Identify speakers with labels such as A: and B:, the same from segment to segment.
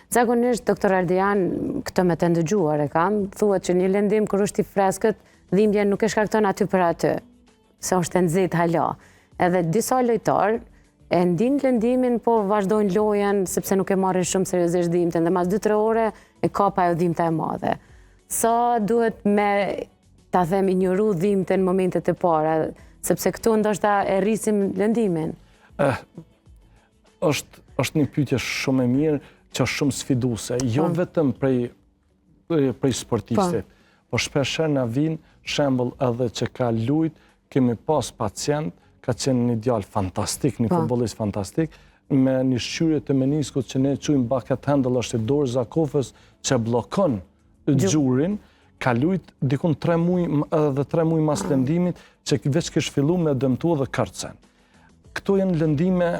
A: Zakonisht, doktor Ardian, këtë me të ndëgjuar e kam, thuhet që një lëndim kur është i freskët, dhimbja nuk e shkakton aty për aty, se është e nxehtë hala. Edhe disa lojtarë e ndin lëndimin, po vazhdojnë lojen sepse nuk e marrin shumë seriozisht dhimbjen dhe mas 2-3 ore e kap ajo dhimbta e madhe. Sa duhet me ta them injoru dhimbjen në momentet e para, sepse këtu ndoshta e rrisim lëndimin.
B: Është një pyetje shumë e mirë, që është shumë sfiduese, jo vetëm prej sportistit, po shpeshherë na vijnë shembull edhe që ka lujt, kemi pas pacient, ka qenë një djalë fantastik, një futbollist fantastik, me një shqyrje të meniskut që ne quajmë bucket handle, është i dorë zakofës që bllokon gjurin, ka lujt dikun 3 muaj edhe 3 muaj mas lëndimit, që veç kish fillu me dëmtu dhe kërcen. Këto janë lëndime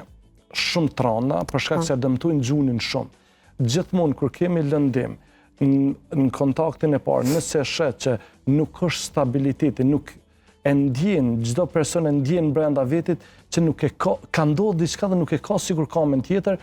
B: shumë trana, për shkak se dëmtojnë gjunin shumë. Gjithmonë kur kemi lëndim në kontaktin e parë, nëse shet që nuk është stabiliteti, nuk e ndjen, çdo person e ndjen brenda vetit që nuk e ka ndodhur diçka dhe nuk e ka sigur kamen tjetër,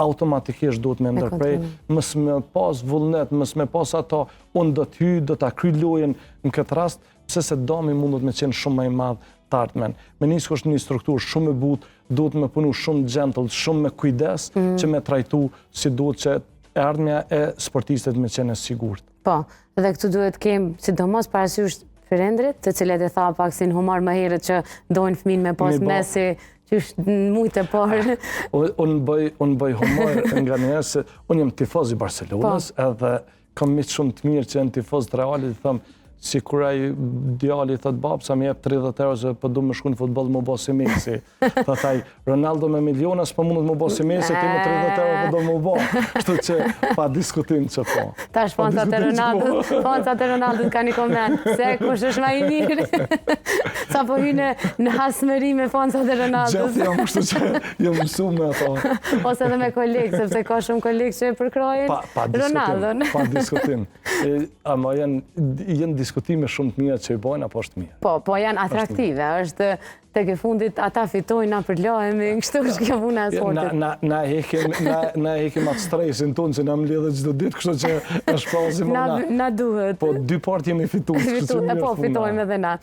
B: automatikisht duhet me ndërprej, mos me pas vullnet, mos me pas ato, unë do të hyj, do ta kryj lojën në këtë rast, pse se dami mundet me qenë shumë më i madh të ardhmen. Menisku është një strukturë shumë e butë, duhet me punu shumë gentle, shumë me kujdes, që me trajtu si duhet që e ardhmja e sportistet me qenë e sigurt.
A: Po, dhe këtu duhet kemë, sidomos parasysh prindrit, të cilet e tha pak si në humor më herët që dojnë fëmin me pas Messi, që është në mujtë e parë.
B: Unë bëj humor nga njerë se unë jam tifoz i Barcelonës, edhe kam miq shumë të mirë që janë tifoz të Realit, i thëmë, si kur ai djali thot bab, sa më jep 30 euro se po du me shku në futboll më bo si Messi. Thot ai, Ronaldo me miliona s'po mundet më bo si Messi, ti me 30 euro po do më bo. Kështu që pa diskutim që po.
A: Tash fansat e Ronaldo ka një koment, se kush është më i mirë. Sa po hyne në hasmëri me fansat e Ronaldo.
B: Gjatë jam kështu që jam mësu me ato.
A: Ose edhe me kolegë, sepse ka shumë kolegë që e përkrojnë Ronaldon.
B: Pa diskutim. Ama janë diskutime shumë të mira që i bojnë, apo është mirë?
A: Po janë atraktive, është të ke fundit ata fitojnë, na përlohemi, kështu është kjo puna e sportit.
B: Na hekim atë stresin tonë që na mbledhet çdo ditë, kështu që është pasim
A: na duhet.
B: Po 2 partë jemi fitues, kështu që mirë.
A: Po fitojmë edhe na.